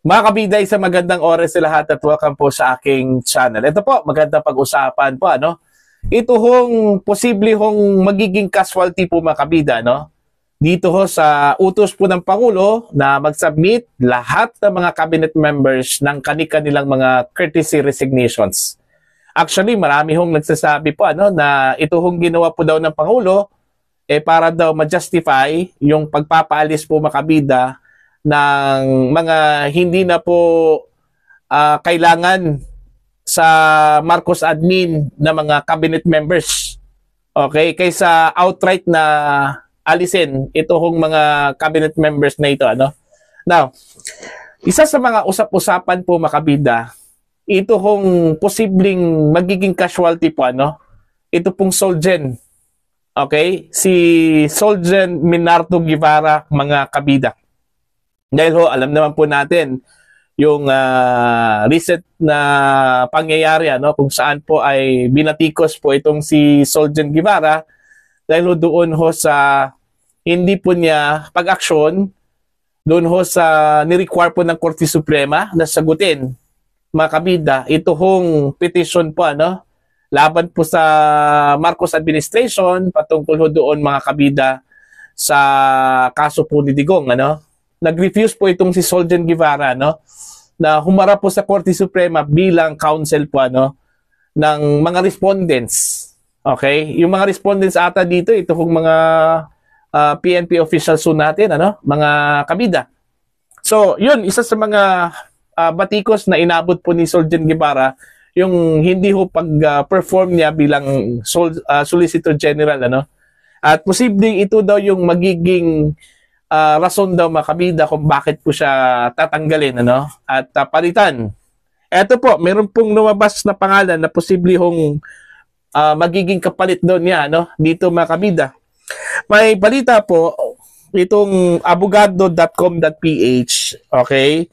Mga kabida, isang magandang oras sa lahat at welcome po sa aking channel. Ito po, magandang pag-usapan po, ano? Ito hong posible hong magiging casualty po mga kabida, no? Dito ho sa utos po ng Pangulo na mag-submit lahat ng mga cabinet members ng kanilang mga courtesy resignations. Actually, marami hong nagsasabi po, ano, na ito hong ginawa po daw ng Pangulo para daw ma-justify yung pagpapaalis po mga kabida ng mga hindi na po kailangan sa Marcos admin na mga cabinet members. Okay? Kaysa outright na alisin ito hong mga cabinet members na ito. Ano? Now, isa sa mga usap-usapan po makabida, ito hong posibleng magiging casualty po. Ano? Ito pong Solgen. Okay? Si Solgen Minardo Guevara, mga kabida. Dahil ho, alam naman po natin yung recent na pangyayari, ano, kung saan po ay binatikos po itong si Solgen Guevara dahil ho doon ho sa hindi po niya pag-aksyon doon ho sa ni-require po ng Korte Suprema na sagutin, mga kabida, ito hong petition po, ano, laban po sa Marcos administration patungkol ho doon, mga kabida, sa kaso po ni Digong, ano. Nag-refuse po itong si Solgen Guevara, no, na humarap po sa Korte Suprema bilang counsel po, ano, ng mga respondents. Okay? Yung mga respondents ata dito, ito kung mga PNP officials po natin, ano, mga kabida. So, yun, isa sa mga batikos na inabot po ni Solgen Guevara, yung hindi ho pag-perform niya bilang Solicitor General, ano. At posibleng ito daw yung magiging rason daw mga kabida kung bakit po siya tatanggalin, ano, at palitan. Eto po, meron pong lumabas na pangalan na posible hong magiging kapalit doon niya, ano, dito mga kabida. May balita po itong abogado.com.ph, okay,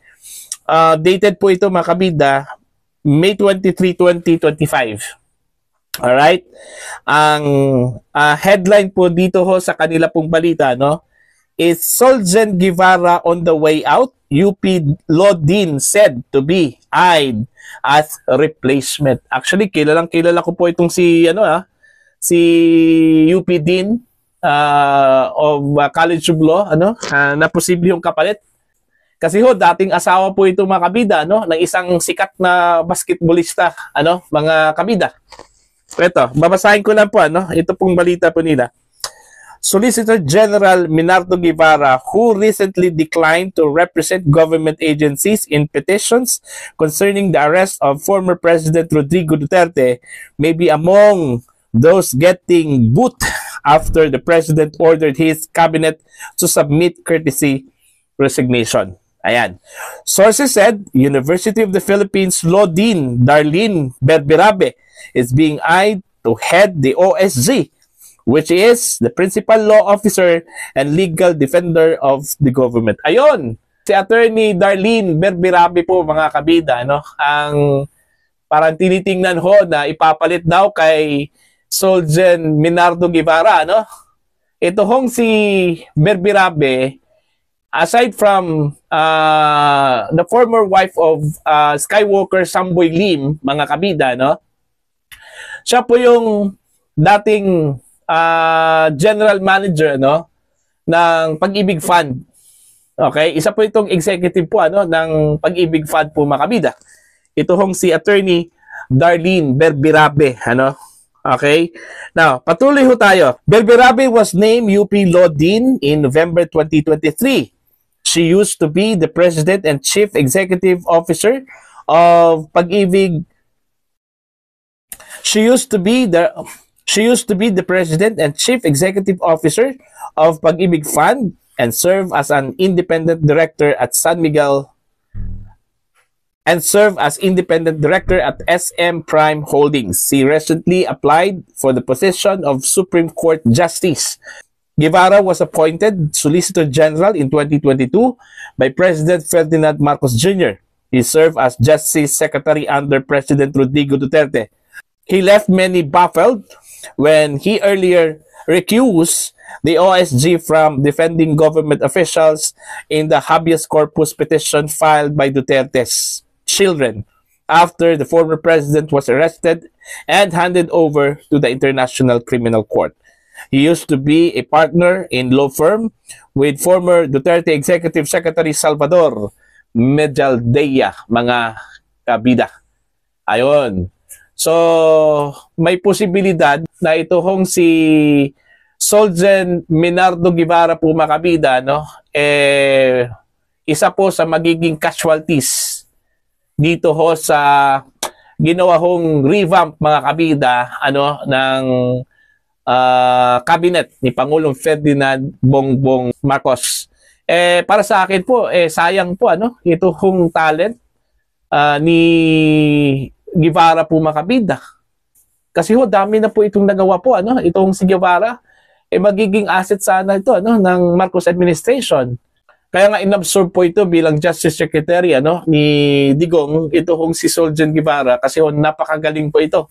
dated po ito mga kabida May 23, 2025. Alright, ang headline po dito ho sa kanila pong balita, no, is Solgen Guevara on the way out? UP Law Dean said to be eyed as replacement. Actually, kilala ko po itong si si UP Dean of College of Law, ano, na posible yung kapalit. Kasi ho, dating asawa po ito mga kabida, no, ng isang sikat na basketballista, ano, mga kabida. Ito, babasahin ko lang po, ano, ito pong balita po nila. Solicitor General Minardo Guevara, who recently declined to represent government agencies in petitions concerning the arrest of former President Rodrigo Duterte, may be among those getting boot after the President ordered his cabinet to submit courtesy resignation. Ayan. Sources said University of the Philippines Law Dean Darlene Berberabe is being eyed to head the OSG, which is the principal law officer and legal defender of the government. Ayon, si Attorney Darlene Berberabe po mga kabida, no, ang parang tinitingnan ho na ipapalit daw kay Solgen Minardo Guevara, no? Ito hong si Berberabe, aside from the former wife of Skywalker Samboy Lim, mga kabida, no? Siya po yung dating general manager, no, ng Pag-ibig Fund. Okay, isa po itong executive po, ano, ng Pag-ibig Fund po mga kabida. Ito hong si Attorney Darlene Berberabe, ano. Okay, now patuloy ho tayo. Berberabe was named UP Law Dean in November 2023. She used to be the President and Chief Executive Officer of Pag-ibig. She used to be the President and Chief Executive Officer of Pag-ibig Fund and served as an independent director at San Miguel and served as independent director at SM Prime Holdings. She recently applied for the position of Supreme Court Justice. Guevara was appointed Solicitor General in 2022 by President Ferdinand Marcos Jr. He served as Justice Secretary under President Rodrigo Duterte. He left many baffled when he earlier recuse the OSG from defending government officials in the habeas corpus petition filed by Duterte's children after the former president was arrested and handed over to the International Criminal Court. He used to be a partner in law firm with former Duterte Executive Secretary Salvador Medjaldea, mga kabida. Ayon. So, may posibilidad na ito hong si Solgen Minardo Guevara po, mga kabida, no? Isa po sa magiging casualties dito ho sa ginawa hong revamp, mga kabida, ng cabinet ni Pangulong Ferdinand Bongbong Marcos. Para sa akin po, sayang po ito hong talent ni Guevara po, mga kabida. Kasi ho, dami na po itong nagawa po, itong si Guevara, magiging asset sana ito, ng Marcos administration. Kaya nga inabsorb po ito bilang Justice Secretary, ni Digong, ito hong si Solgen Guevara, kasi ho, napakagaling po ito.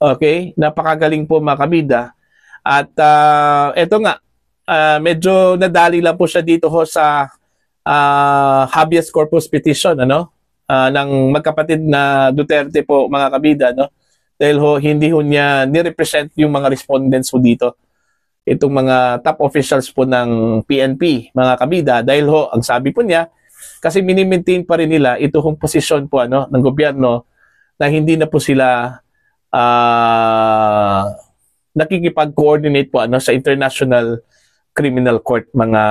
Okay? Napakagaling po, mga kabida. At ito nga, medyo nadali lang po siya dito ho sa habeas corpus petition, ng magkapatid na Duterte po, mga kabida, dahil ho, hindi ho niya nirepresent yung mga respondents po dito. Itong mga top officials po ng PNP, mga kabida, dahil ho, ang sabi po niya, kasi minimaintain pa rin nila ito hong posisyon po ng gobyerno na hindi na po sila nakikipag-coordinate po sa International Criminal Court, mga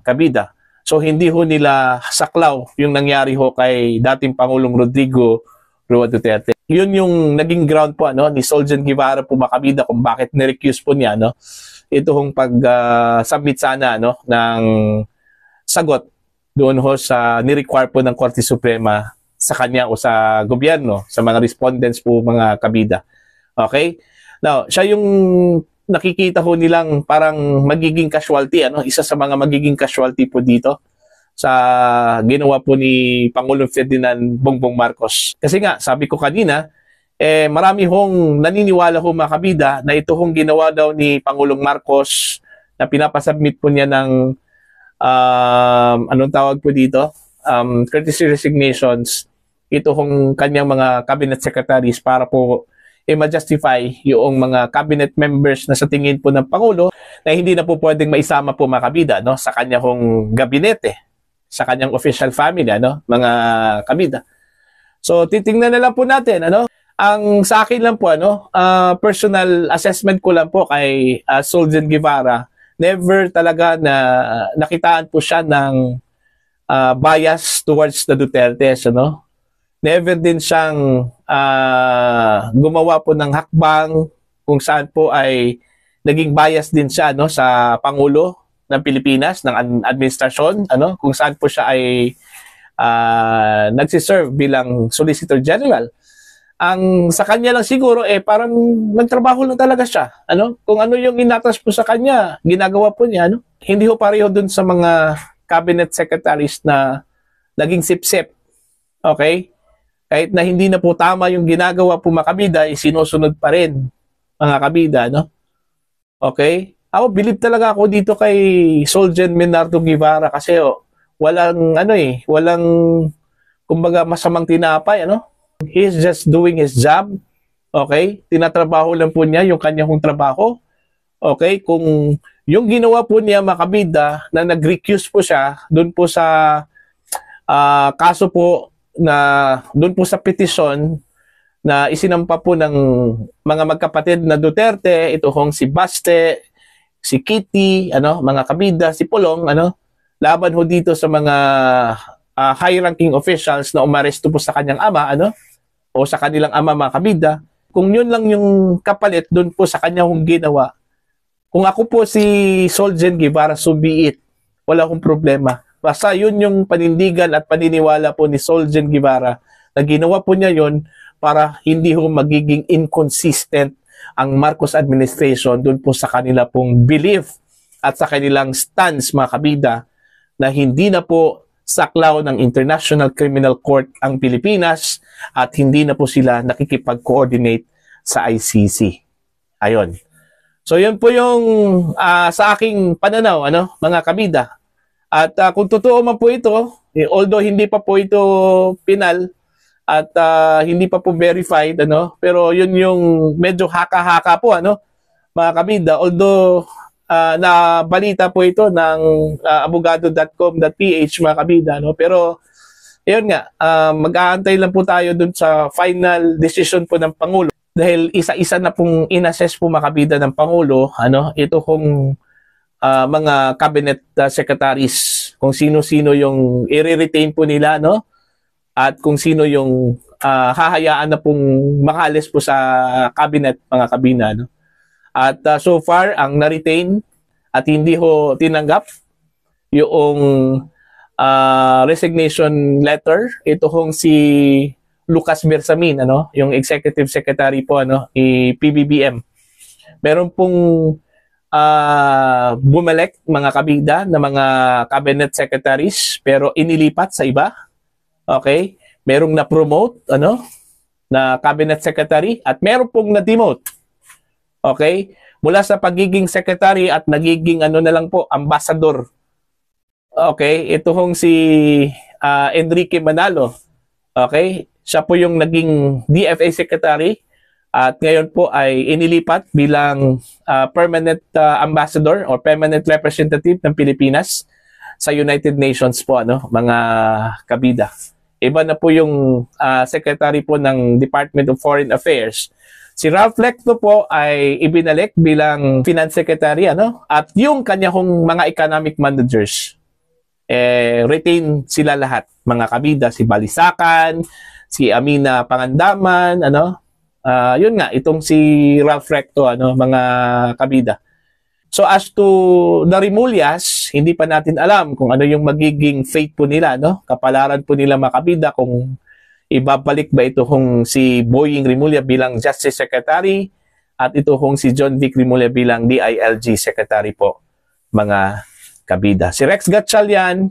kabida. So hindi ho nila saklaw yung nangyari ho kay dating Pangulong Rodrigo Roa Duterte. Yun yung naging ground po ni Solgen Guevara po, mga kabida, kung bakit nirecuse po niya ito hong pag-submit sana ng sagot doon ho sa ni-require po ng Korte Suprema sa kanya o sa gobyerno, sa mga respondents po, mga kabida. Okay? Now, siya yung nakikita ho nilang parang magiging casualty, isa sa mga magiging casualty po dito sa ginawa po ni Pangulong Ferdinand Bongbong Marcos. Kasi nga, sabi ko kanina, marami hong naniniwala ho, mga kabida, na ito hong ginawa daw ni Pangulong Marcos na pinapasubmit po niya ng anong tawag po dito? Courtesy resignations, ito hong kanyang mga cabinet secretaries para po ma-justify yung mga cabinet members na sa tingin po ng Pangulo na hindi na po pwedeng maisama po, mga kabida, sa kanyang gabinete, sa kanyang official family, mga kabida. So, titingnan na lang po natin, ang sa akin lang po, personal assessment ko lang po kay Solgen Guevara, never talaga na nakitaan po siya ng bias towards the Dutertes, Never din siyang gumawa po ng hakbang kung saan po ay naging bias din siya sa Pangulo ng Pilipinas, ng administrasyon, kung saan po siya ay nagsiserve bilang Solicitor General. Ang sa kanya lang siguro parang nagtrabaho lang talaga siya. Kung ano yung inatas po sa kanya, ginagawa po niya. Hindi ho pareho dun sa mga cabinet secretaries na naging sip-sip. Okay? Kahit na hindi na po tama yung ginagawa po, mga kabida, sinusunod pa rin, mga kabida, Okay? Ako, believe talaga ako dito kay Solgen Minardo Guevara kasi walang, walang, kumbaga, masamang tinapay, He's just doing his job, okay? Tinatrabaho lang po niya yung kanyang trabaho, okay? Kung yung ginawa po niya, mga kabida, na nag-recuse po siya, doon po sa kaso po, na doon po sa petisyon na isinampa po ng mga magkapatid na Duterte, ito hong si Baste, si Kitty, mga kabida, si Pulong, laban ho dito sa mga high-ranking officials na umaresto po sa kanyang ama, o sa kanilang ama, mga kabida. Kung yun lang yung kapalit doon po sa kanyang ginawa, kung ako po si Solgen Guevara, so be it. Wala akong problema. Basta yun yung panindigan at paniniwala po ni Solgen Guevara na ginawa po niya yun para hindi ho magiging inconsistent ang Marcos administration doon po sa kanila pong belief at sa kanilang stance, mga kabida, na hindi na po saklaw ng International Criminal Court ang Pilipinas at hindi na po sila nakikipag-coordinate sa ICC. Ayon. So yun po yung sa aking pananaw, ano, mga kabida. At kung totoo man po ito, although hindi pa po ito pinal at hindi pa po verified, ano, pero yun yung medyo haka-haka po, ano, mga kabida. Although nabalita po ito ng abogado.com.ph, mga kabida, no, pero yun nga, mag-aantay lang po tayo dun sa final decision po ng Pangulo. Dahil isa-isa na pong inassess po, mga kabida, ng Pangulo, ano, ito kung mga cabinet secretaries, kung sino-sino yung i-retain po nila, no? At kung sino yung hahayaan na pong makalis po sa cabinet, mga kabina, no? At so far, ang na-retain at hindi ho tinanggap yung resignation letter, ito hong si Lucas Bersamin, ano, yung executive secretary po, ano, ni PBBM. Meron pong bumalik, mga kabida, na mga cabinet secretaries, pero inilipat sa iba. Okay? Merong na-promote, ano, na cabinet secretary, at meron pong na-demote. Okay? Mula sa pagiging secretary at nagiging ano na lang po, ambassador. Okay? Ito hong si Enrique Manalo. Okay? Siya po yung naging DFA secretary at ngayon po ay inilipat bilang permanent ambassador or permanent representative ng Pilipinas sa United Nations po, ano, mga kabida. Iba na po yung secretary po ng Department of Foreign Affairs. Si Ralph Lecto po ay ibinalik bilang finance secretary, ano, at yung kanya hong mga economic managers retain sila lahat, mga kabida, si Balisacan, si Amina Pangandaman, ano, yun nga, itong si Ralph Lecto, ano, mga kabida. So as to the Remulyas, hindi pa natin alam kung ano yung magiging fate po nila, no? Kapalaran po nila, mga kabida, kung ibabalik ba ito hong si Boying Rimulya bilang Justice Secretary at ito hong si John Vic Rimulya bilang DILG Secretary po, mga kabida. Si Rex Gatchalian,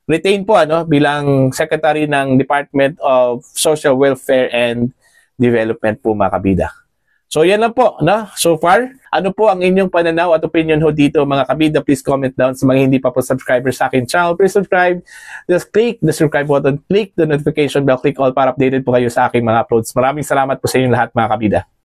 retain po, ano, bilang Secretary ng Department of Social Welfare and Development po, mga kabida. So yan lang po, no? So far, ano po ang inyong pananaw at opinion ho dito, mga kabida? Please comment down. Sa mga hindi pa po subscribers sa akin channel, please subscribe. Just click the subscribe button, click the notification bell, click all para updated po kayo sa aking mga uploads. Maraming salamat po sa inyong lahat, mga kabida.